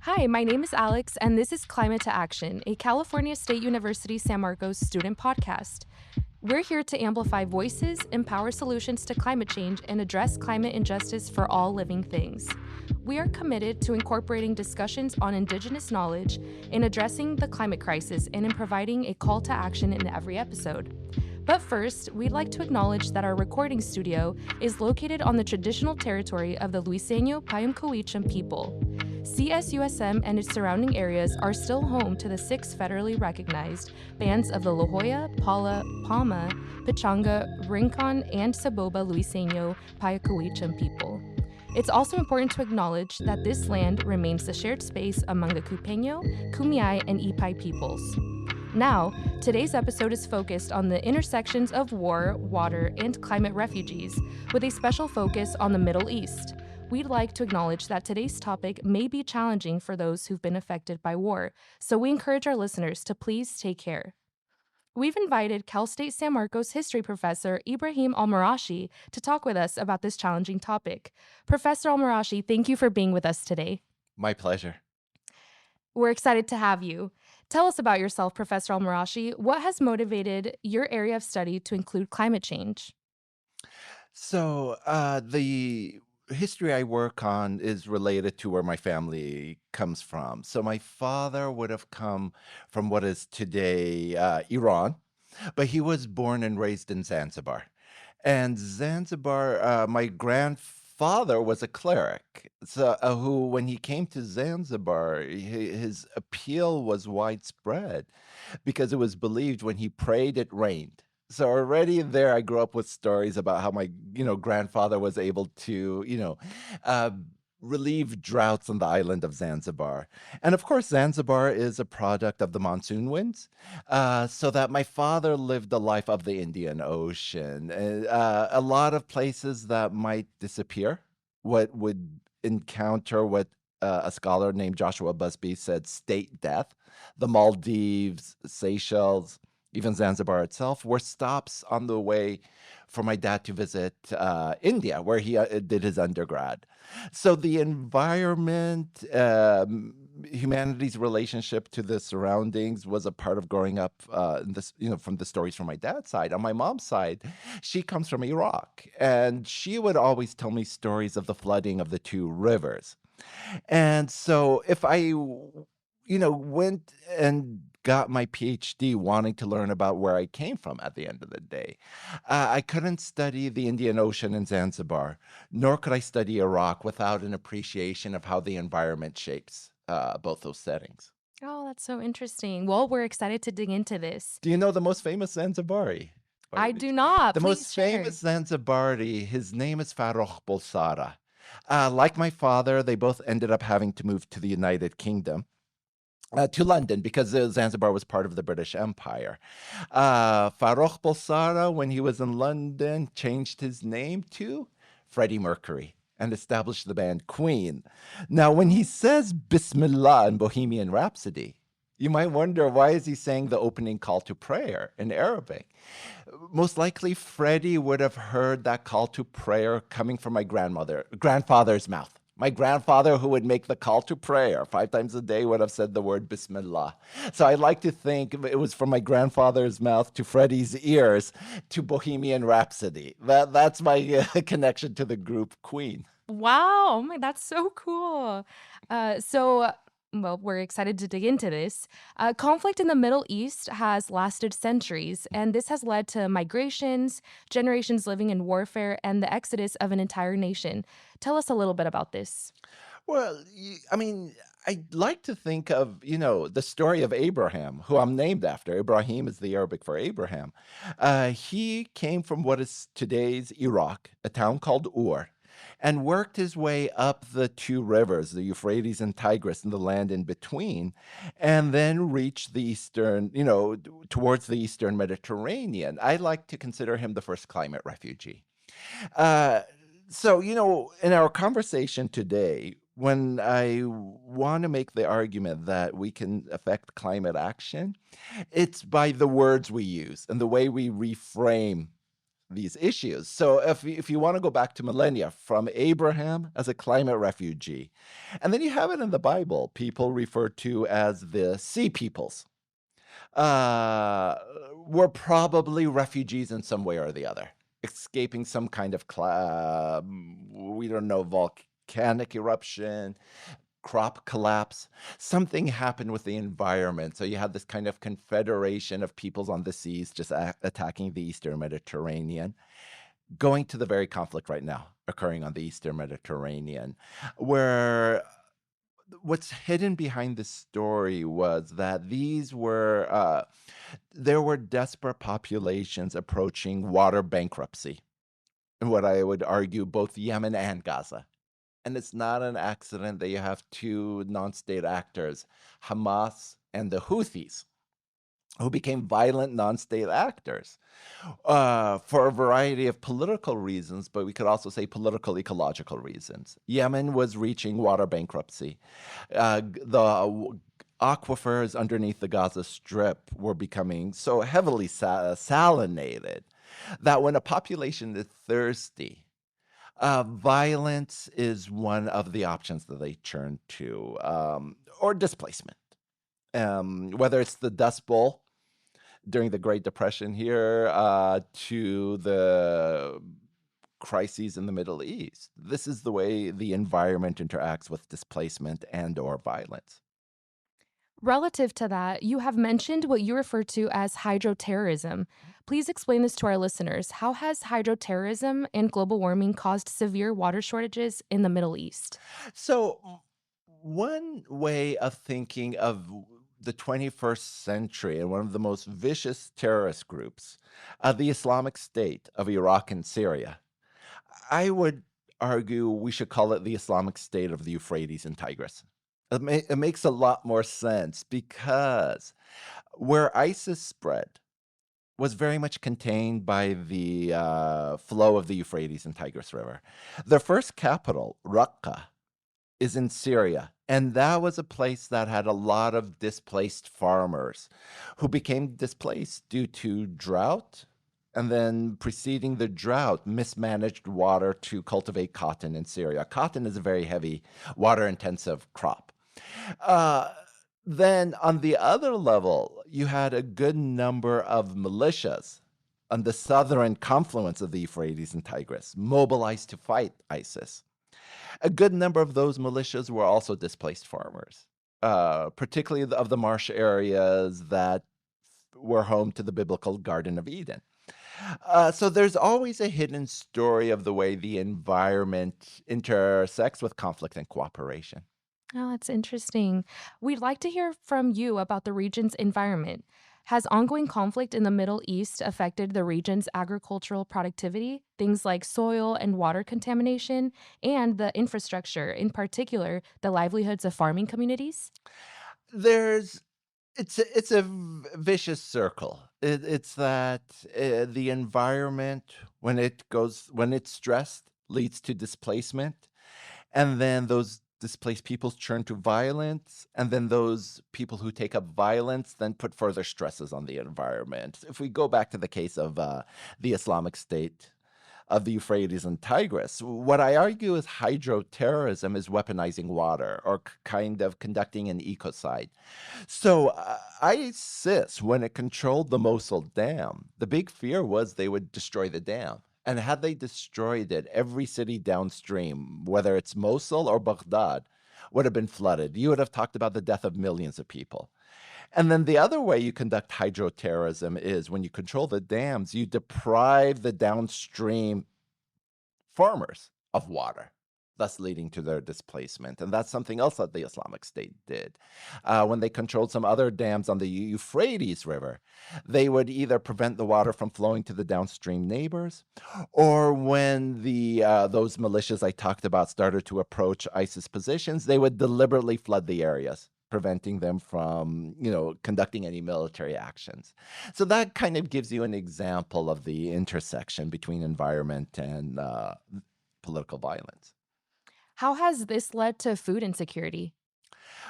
Hi, my name is Alex, and this is Climate to Action, a California State University San Marcos student podcast. We're here to amplify voices, empower solutions to climate change, and address climate injustice for all living things. We are committed to incorporating discussions on Indigenous knowledge in addressing the climate crisis and in providing a call to action in every episode. But first, we'd like to acknowledge that our recording studio is located on the traditional territory of the Luiseño Payamcoicham people. CSUSM and its surrounding areas are still home to the 6 federally recognized bands of the La Jolla, Pala, Palma, Pachanga, Rincon, and Saboba Luiseño Payacuicham people. It's also important to acknowledge that this land remains the shared space among the Cupeño, Kumeyaay, and Ipai peoples. Now, today's episode is focused on the intersections of war, water, and climate refugees, with a special focus on the Middle East. We'd like to acknowledge that today's topic may be challenging for those who've been affected by war, so we encourage our listeners to please take care. We've invited Cal State San Marcos history professor Ibrahim Al-Marashi to talk with us about this challenging topic. Professor Al-Marashi, thank you for being with us today. My pleasure. We're excited to have you. Tell us about yourself, Professor Al-Marashi. What has motivated your area of study to include climate change? The history I work on is related to where my family comes from. So, my father would have come from what is today Iran, but he was born and raised in Zanzibar. And Zanzibar, my grandfather was a cleric, who, when he came to Zanzibar, his appeal was widespread because it was believed when he prayed, it rained. So already there, I grew up with stories about how my, grandfather was able to, uh, relieve droughts on the island of Zanzibar. And of course, Zanzibar is a product of the monsoon winds, so that my father lived the life of the Indian Ocean. A lot of places that might disappear, what would encounter what a scholar named Joshua Busby said state death, the Maldives, Seychelles, even Zanzibar itself, were stops on the way for my dad to visit India, where he did his undergrad. So the environment, humanities' relationship to the surroundings was a part of growing up. From the stories from my dad's side. On my mom's side, she comes from Iraq, and she would always tell me stories of the flooding of the two rivers. And so if went and got my PhD wanting to learn about where I came from at the end of the day, I couldn't study the Indian Ocean and Zanzibar, nor could I study Iraq without an appreciation of how the environment shapes both those settings. Oh, that's so interesting. Well, we're excited to dig into this. Do you know the most famous Zanzibari? I do not. The Please most share. famous Zanzibari, his name is Farrokh Bulsara. Like my father, they both ended up having to move to the United Kingdom. To London because Zanzibar was part of the British Empire. Farrokh Bulsara, when he was in London, changed his name to Freddie Mercury and established the band Queen. Now, when he says Bismillah in Bohemian Rhapsody, you might wonder, why is he saying the opening call to prayer in Arabic? Most likely, Freddie would have heard that call to prayer coming from my grandfather's mouth. My grandfather, who would make the call to prayer 5 times a day, would have said the word Bismillah. So I like to think it was from my grandfather's mouth to Freddie's ears to Bohemian Rhapsody. That's my connection to the group Queen. Wow, oh my, that's so cool. Well, we're excited to dig into this. Conflict in the Middle East has lasted centuries, and this has led to migrations, generations living in warfare, and the exodus of an entire nation. Tell us a little bit about this. Well, I like to think of, the story of Abraham, who I'm named after. Ibrahim is the Arabic for Abraham. He came from what is today's Iraq, a town called Ur, and worked his way up the two rivers, the Euphrates and Tigris, and the land in between, and then reached the eastern, towards the eastern Mediterranean. I like to consider him the first climate refugee. Uh, in our conversation today, when I want to make the argument that we can affect climate action, it's by the words we use and the way we reframe these issues. So if you want to go back to millennia, from Abraham as a climate refugee, and then you have it in the Bible, people referred to as the sea peoples, uh, were probably refugees in some way or the other, escaping some kind of we don't know, volcanic eruption, crop collapse. Something happened with the environment. So you had this kind of confederation of peoples on the seas just attacking the Eastern Mediterranean, going to the very conflict right now occurring on the Eastern Mediterranean, where what's hidden behind this story was that there were desperate populations approaching water bankruptcy in what I would argue both Yemen and Gaza. And it's not an accident that you have two non-state actors, Hamas and the Houthis, who became violent non-state actors for a variety of political reasons, but we could also say political ecological reasons. Yemen was reaching water bankruptcy. The aquifers underneath the Gaza Strip were becoming so heavily salinated that when a population is thirsty, violence is one of the options that they turn to, or displacement. Whether it's the Dust Bowl during the Great Depression here to the crises in the Middle East. This is the way the environment interacts with displacement and or violence. Relative to that, you have mentioned what you refer to as hydroterrorism. Please explain this to our listeners. How has hydroterrorism and global warming caused severe water shortages in the Middle East? So, one way of thinking of the 21st century and one of the most vicious terrorist groups, the Islamic State of Iraq and Syria, I would argue we should call it the Islamic State of the Euphrates and Tigris. It makes a lot more sense because where ISIS spread was very much contained by the flow of the Euphrates and Tigris River. Their first capital, Raqqa, is in Syria. And that was a place that had a lot of displaced farmers who became displaced due to drought. And then preceding the drought, mismanaged water to cultivate cotton in Syria. Cotton is a very heavy, water intensive crop. Uh, then on the other level, you had a good number of militias on the southern confluence of the Euphrates and Tigris mobilized to fight ISIS. A good number of those militias were also displaced farmers, particularly of the marsh areas that were home to the biblical Garden of Eden. So there's always a hidden story of the way the environment intersects with conflict and cooperation. Oh, that's interesting. We'd like to hear from you about the region's environment. Has ongoing conflict in the Middle East affected the region's agricultural productivity, things like soil and water contamination, and the infrastructure, in particular, the livelihoods of farming communities? There's it's a vicious circle. It's that the environment when it's stressed leads to displacement, and then those displaced peoples turn to violence, and then those people who take up violence then put further stresses on the environment. If we go back to the case of the Islamic State of the Euphrates and Tigris, what I argue is hydroterrorism is weaponizing water or kind of conducting an ecocide. So ISIS, when it controlled the Mosul Dam, the big fear was they would destroy the dam. And had they destroyed it, every city downstream, whether it's Mosul or Baghdad, would have been flooded. You would have talked about the death of millions of people. And then the other way you conduct hydroterrorism is when you control the dams, you deprive the downstream farmers of water, thus leading to their displacement. And that's something else that the Islamic State did. When they controlled some other dams on the Euphrates River, they would either prevent the water from flowing to the downstream neighbors, or when those militias I talked about started to approach ISIS positions, they would deliberately flood the areas, preventing them from, conducting any military actions. So that kind of gives you an example of the intersection between environment and political violence. How has this led to food insecurity?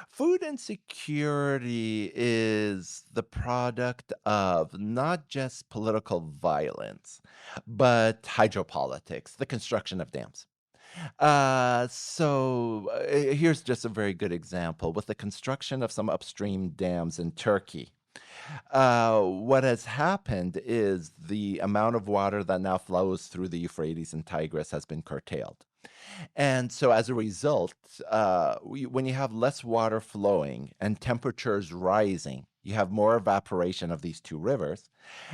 Food insecurity is the product of not just political violence, but hydropolitics, the construction of dams. Here's just a very good example with the construction of some upstream dams in Turkey. What has happened is the amount of water that now flows through the Euphrates and Tigris has been curtailed. And so as a result, when you have less water flowing and temperatures rising, you have more evaporation of these two rivers.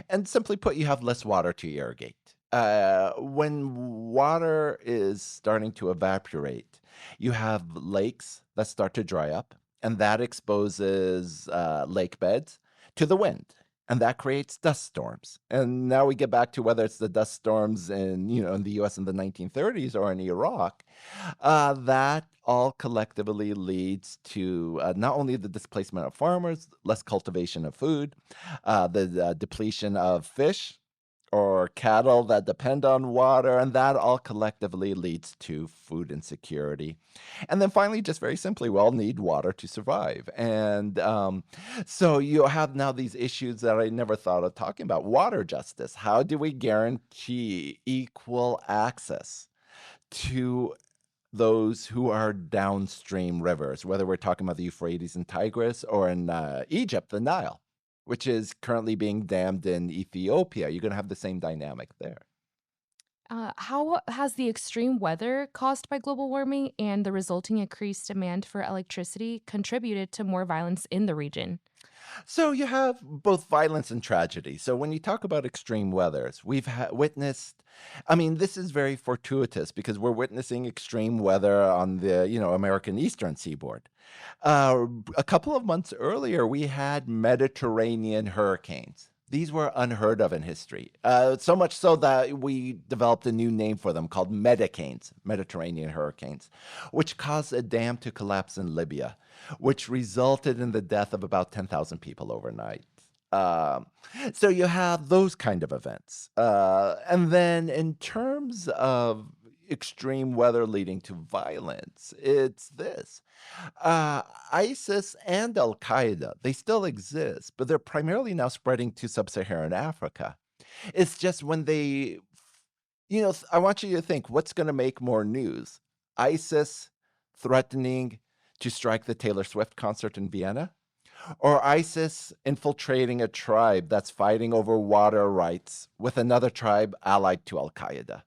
And simply put, you have less water to irrigate. When water is starting to evaporate, you have lakes that start to dry up, and that exposes lake beds to the wind. And that creates dust storms. And now we get back to whether it's the dust storms in the US in the 1930s or in Iraq. That all collectively leads to not only the displacement of farmers, less cultivation of food, the depletion of fish or cattle that depend on water, and that all collectively leads to food insecurity. And then finally, just very simply, we all need water to survive. So you have now these issues that I never thought of talking about. Water justice. How do we guarantee equal access to those who are downstream rivers, whether we're talking about the Euphrates and Tigris or in Egypt, the Nile, which is currently being dammed in Ethiopia? You're going to have the same dynamic there. How has the extreme weather caused by global warming and the resulting increased demand for electricity contributed to more violence in the region? So you have both violence and tragedy. So when you talk about extreme weathers, we've witnessed. I mean, this is very fortuitous because we're witnessing extreme weather on the American Eastern Seaboard. A couple of months earlier, we had Mediterranean hurricanes. These were unheard of in history. So much so that we developed a new name for them called Medicanes, Mediterranean hurricanes, which caused a dam to collapse in Libya, which resulted in the death of about 10,000 people overnight. Um, so you have those kind of events. And then in terms of extreme weather leading to violence, it's this. Uh, ISIS and Al Qaeda, they still exist, but they're primarily now spreading to sub Saharan Africa. It's just when I want you to think what's going to make more news? ISIS threatening to strike the Taylor Swift concert in Vienna? Or ISIS infiltrating a tribe that's fighting over water rights with another tribe allied to Al Qaeda?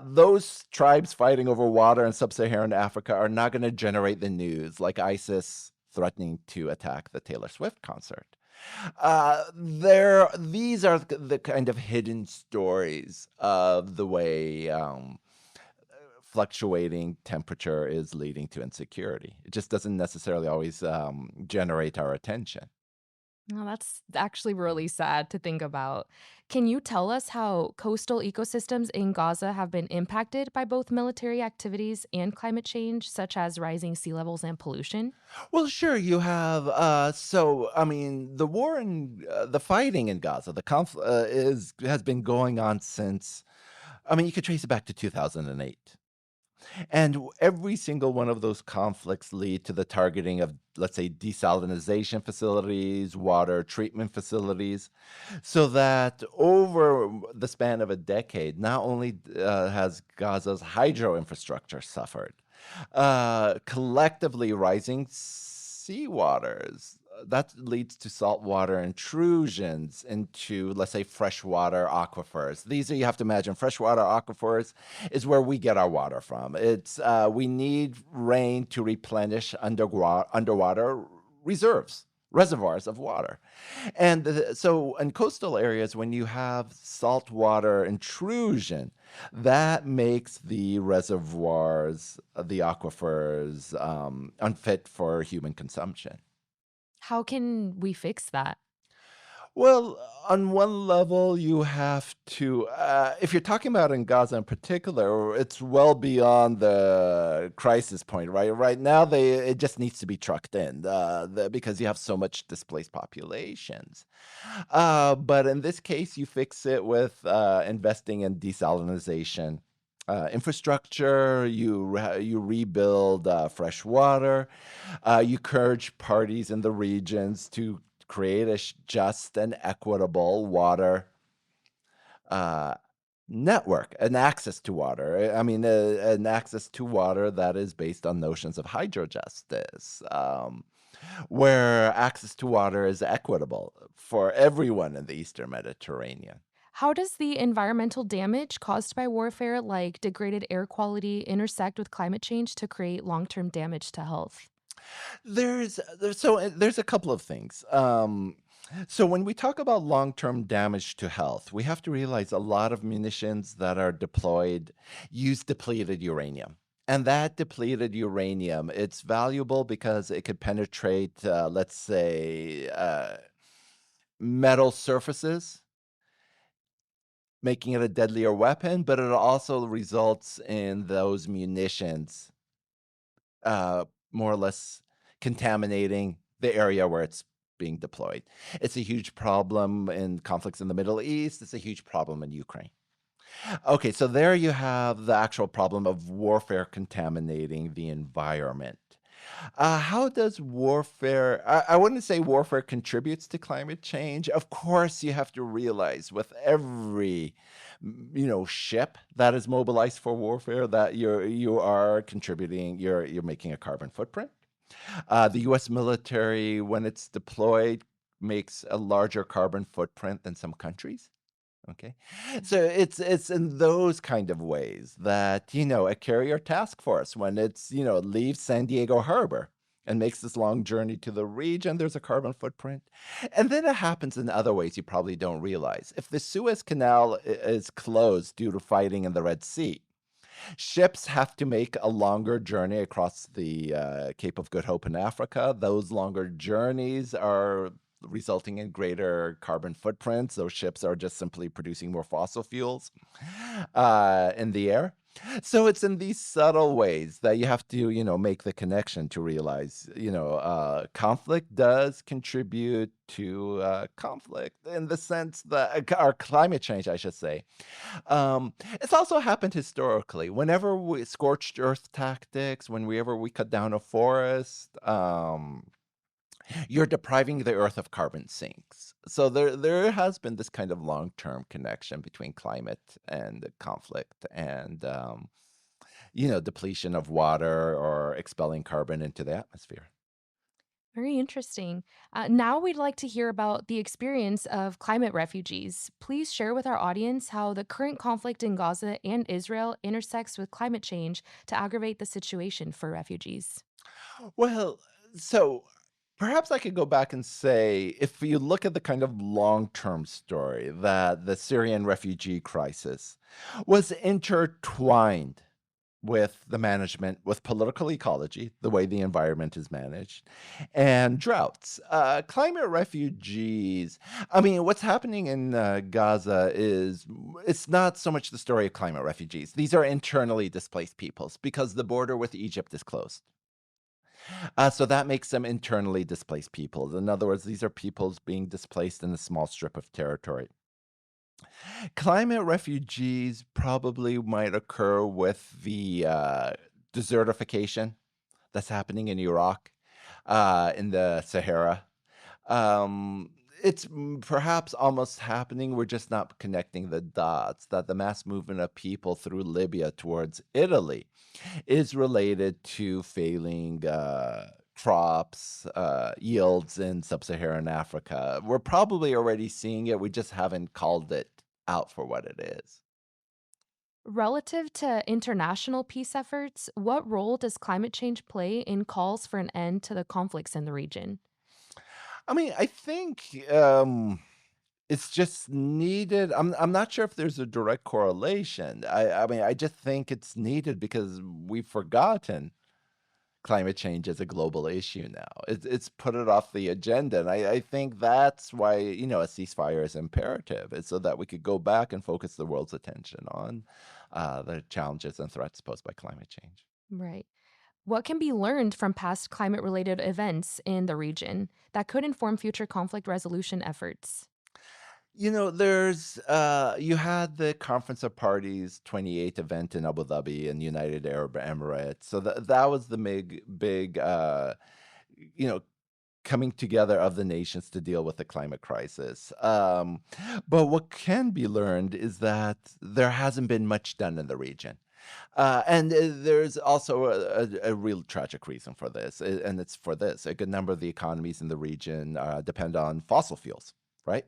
Those tribes fighting over water in sub-Saharan Africa are not going to generate the news like ISIS threatening to attack the Taylor Swift concert. These are the kind of hidden stories of the way fluctuating temperature is leading to insecurity. It just doesn't necessarily always generate our attention. Oh, that's actually really sad to think about. Can you tell us how coastal ecosystems in Gaza have been impacted by both military activities and climate change, such as rising sea levels and pollution? Well, sure, you have. I mean, the war and the fighting in Gaza, the conflict is has been going on since. I mean, you could trace it back to 2008. And every single one of those conflicts lead to the targeting of, let's say, desalination facilities, water treatment facilities, so that over the span of a decade, not only has Gaza's hydro infrastructure suffered, collectively rising seawaters. That leads to saltwater intrusions into, let's say, freshwater aquifers. These are, you have to imagine, freshwater aquifers is where we get our water from. We need rain to replenish underwater reserves, reservoirs of water. So in coastal areas, when you have saltwater intrusion, that makes the reservoirs, the aquifers, unfit for human consumption. How can we fix that? Well, on one level, you have to, if you're talking about in Gaza in particular, it's well beyond the crisis point, right? Right now, it just needs to be trucked in because you have so much displaced populations. But in this case, you fix it with investing in desalinization. infrastructure, you rebuild fresh water, you encourage parties in the regions to create a just and equitable water uh, network, an access to water. I mean, an access to water that is based on notions of hydrojustice, where access to water is equitable for everyone in the Eastern Mediterranean. How does the environmental damage caused by warfare, like degraded air quality, intersect with climate change to create long term damage to health? There's a couple of things. So when we talk about long-term damage to health, we have to realize a lot of munitions that are deployed use depleted uranium. And that depleted uranium, it's valuable because it could penetrate, let's say, metal surfaces, making it a deadlier weapon, but it also results in those munitions uh, more or less contaminating the area where it's being deployed. It's a huge problem in conflicts in the Middle East. It's a huge problem in Ukraine. Okay, so there you have the actual problem of warfare contaminating the environment. How does warfare? I wouldn't say warfare contributes to climate change. Of course, you have to realize with every, ship that is mobilized for warfare that you are contributing. You're making a carbon footprint. The U.S. military, when it's deployed, makes a larger carbon footprint than some countries. Okay. So it's in those kind of ways that, a carrier task force, when it's, leaves San Diego Harbor and makes this long journey to the region, there's a carbon footprint. And then it happens in other ways you probably don't realize. If the Suez Canal is closed due to fighting in the Red Sea, ships have to make a longer journey across the Cape of Good Hope in Africa. Those longer journeys are resulting in greater carbon footprints. Those ships are just simply producing more fossil fuels in the air. So it's in these subtle ways that you have to, make the connection to realize, conflict does contribute to conflict in the sense that, or climate change, I should say, it's also happened historically. Whenever we scorched earth tactics, whenever we cut down a forest, you're depriving the earth of carbon sinks. So there has been this kind of long-term connection between climate and conflict and depletion of water or expelling carbon into the atmosphere. Very interesting. Now we'd like to hear about the experience of climate refugees. Please share with our audience how the current conflict in Gaza and Israel intersects with climate change to aggravate the situation for refugees. Well, so perhaps I could go back and say, if you look at the kind of long-term story that the Syrian refugee crisis was intertwined with the management, with political ecology, the way the environment is managed, and droughts. Climate refugees, I mean, what's happening in Gaza is it's not so much the story of climate refugees. These are internally displaced peoples because the border with Egypt is closed. So that makes them internally displaced peoples. In other words, these are peoples being displaced in a small strip of territory. Climate refugees probably might occur with the desertification that's happening in Iraq, in the Sahara. It's perhaps almost happening. We're just not connecting the dots that the mass movement of people through Libya towards Italy is related to failing crops, yields in sub-Saharan Africa. We're probably already seeing it. We just haven't called it out for what it is. Relative to international peace efforts, what role does climate change play in calls for an end to the conflicts in the region? I mean, I think it's just needed. I'm not sure if there's a direct correlation. I mean, I just think it's needed because we've forgotten climate change is a global issue now. It's put it off the agenda, and I think that's why a ceasefire is imperative. It's so that we could go back and focus the world's attention on the challenges and threats posed by climate change. Right. What can be learned from past climate related events in the region that could inform future conflict resolution efforts? You had the Conference of Parties 28 event in Abu Dhabi and United Arab Emirates. So that was the big, you know, coming together of the nations to deal with the climate crisis. But what can be learned is that there hasn't been much done in the region. And there's also a real tragic reason for this, and it's for this. A good number of the economies in the region depend on fossil fuels, right?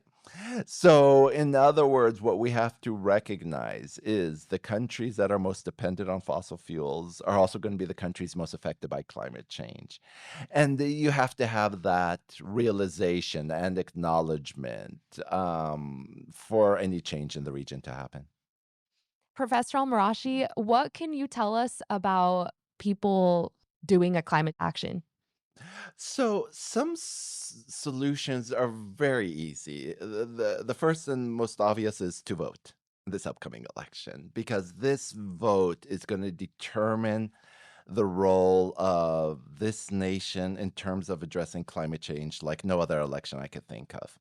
So, in other words, what we have to recognize is the countries that are most dependent on fossil fuels are also going to be the countries most affected by climate change. And you have to have that realization and acknowledgement for any change in the region to happen. Professor Al-Marashi, what can you tell us about people doing a climate action? So some solutions are very easy. The first and most obvious is to vote in this upcoming election because this vote is going to determine the role of this nation in terms of addressing climate change like no other election I could think of.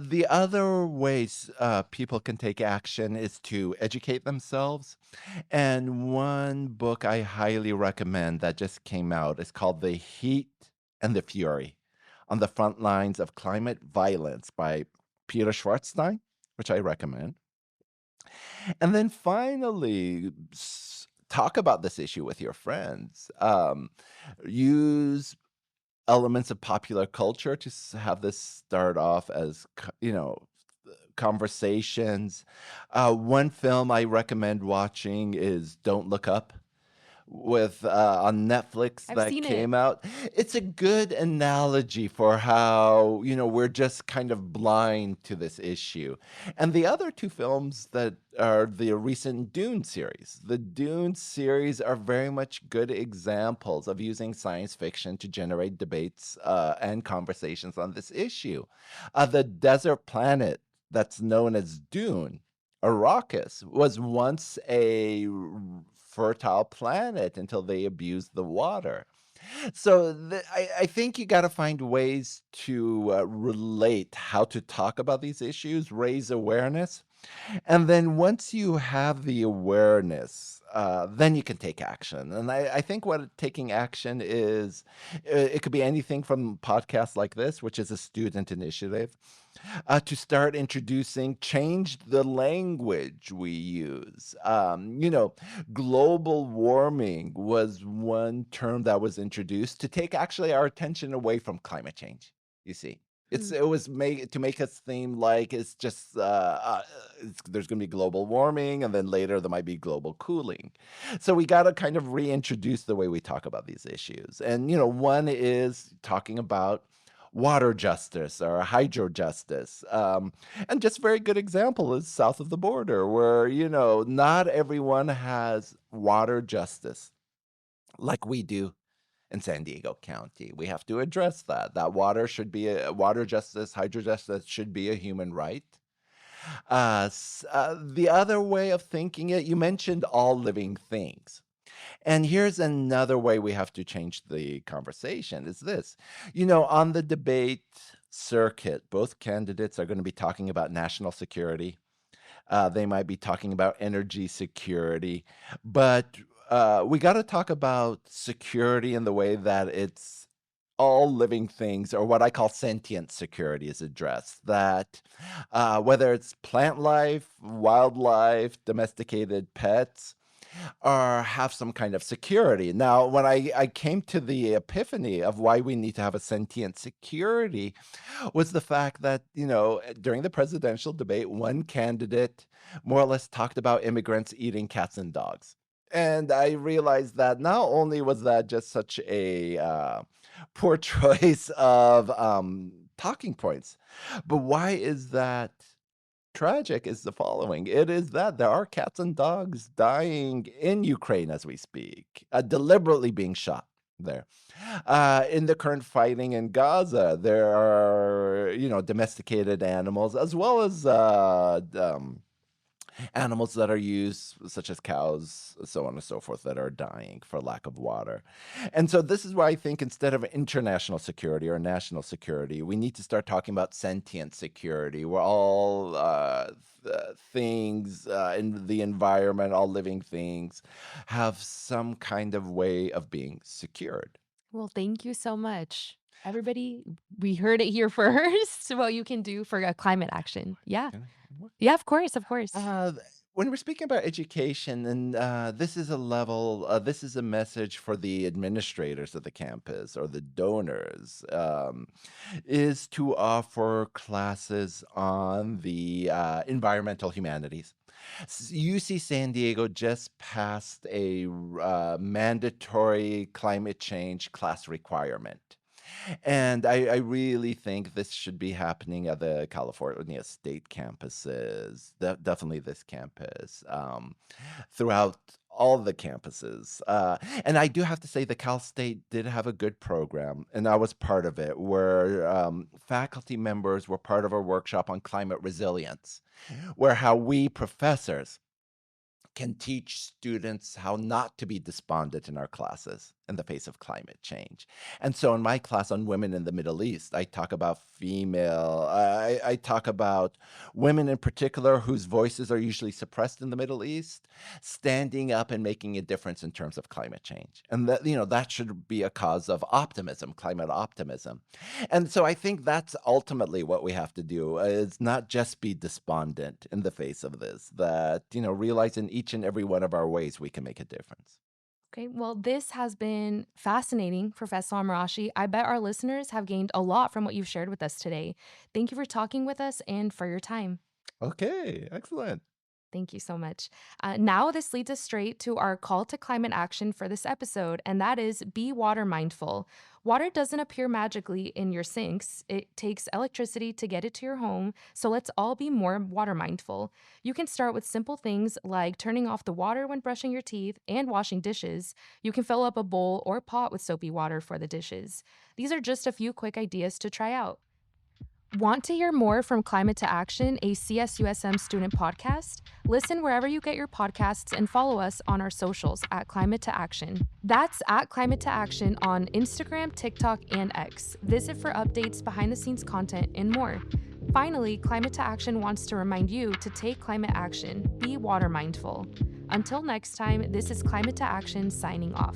The other ways people can take action is to educate themselves. And one book I highly recommend that just came out is called The Heat and the Fury on the Front Lines of Climate Violence by Peter Schwarzstein, which I recommend. And then finally, talk about this issue with your friends. Use elements of popular culture to have this start off as, conversations. One film I recommend watching is Don't Look Up with on Netflix I've that seen it. came out. It's a good analogy for how, we're just kind of blind to this issue. And the other two films that are the recent Dune series. The Dune series are very much good examples of using science fiction to generate debates and conversations on this issue. The desert planet that's known as Dune, Arrakis, was once a fertile planet until they abused the water. So I think you got to find ways to relate how to talk about these issues, raise awareness, and then once you have the awareness, then you can take action. And I think what taking action is, it could be anything from podcasts like this, which is a student initiative, to start introducing, change the language we use. Global warming was one term that was introduced to take actually our attention away from climate change. You see, Mm. it was made to make us seem like it's just there's going to be global warming, and then later there might be global cooling. So we got to kind of reintroduce the way we talk about these issues. And one is talking about water justice or hydro justice. And just a very good example is south of the border, where, not everyone has water justice like we do in San Diego County. We have to address that. That water justice, hydro justice should be a human right. The other way of thinking it, you mentioned all living things. And here's another way we have to change the conversation is this. On the debate circuit, both candidates are going to be talking about national security. They might be talking about energy security, but we got to talk about security in the way that it's all living things, or what I call sentient security, is addressed. That whether it's plant life, wildlife, domesticated pets, or have some kind of security. Now, when I came to the epiphany of why we need to have a sentient security was the fact that, during the presidential debate, one candidate more or less talked about immigrants eating cats and dogs. And I realized that not only was that just such a poor choice of talking points, but why is that tragic is the following. It is that there are cats and dogs dying in Ukraine as we speak, deliberately being shot there. In the current fighting in Gaza, there are, domesticated animals as well as animals that are used, such as cows, so on and so forth, that are dying for lack of water. And so this is why I think instead of international security or national security, we need to start talking about sentient security, where all things in the environment, all living things, have some kind of way of being secured. Well, thank you so much. Everybody, we heard it here first, what you can do for a climate action. Yeah. Can I- Yeah, of course, of course. Uh, when we're speaking about education, and this is a level, this is a message for the administrators of the campus or the donors, is to offer classes on the environmental humanities. UC San Diego just passed a mandatory climate change class requirement. And I really think this should be happening at the California state campuses, definitely this campus, throughout all the campuses. And I do have to say, the Cal State did have a good program, and I was part of it, where faculty members were part of a workshop on climate resilience, where how we professors can teach students how not to be despondent in our classes in the face of climate change. And so in my class on women in the Middle East, I talk about I talk about women in particular whose voices are usually suppressed in the Middle East, standing up and making a difference in terms of climate change. And that, that should be a cause of optimism, climate optimism. And so I think that's ultimately what we have to do, is not just be despondent in the face of this, that, realize in each and every one of our ways we can make a difference. Okay, well, this has been fascinating, Professor Al-Marashi. I bet our listeners have gained a lot from what you've shared with us today. Thank you for talking with us and for your time. Okay, excellent. Thank you so much. Now, this leads us straight to our call to climate action for this episode, and that is be water mindful. Water doesn't appear magically in your sinks, it takes electricity to get it to your home, so let's all be more water mindful. You can start with simple things like turning off the water when brushing your teeth and washing dishes. You can fill up a bowl or pot with soapy water for the dishes. These are just a few quick ideas to try out. Want to hear more from Climate to Action, a CSUSM student podcast? Listen wherever you get your podcasts and follow us on our socials at Climate to Action. That's at Climate to Action on Instagram, TikTok, and X. Visit for updates, behind the scenes content, and more. Finally, Climate to Action wants to remind you to take climate action, be water mindful. Until next time, this is Climate to Action signing off.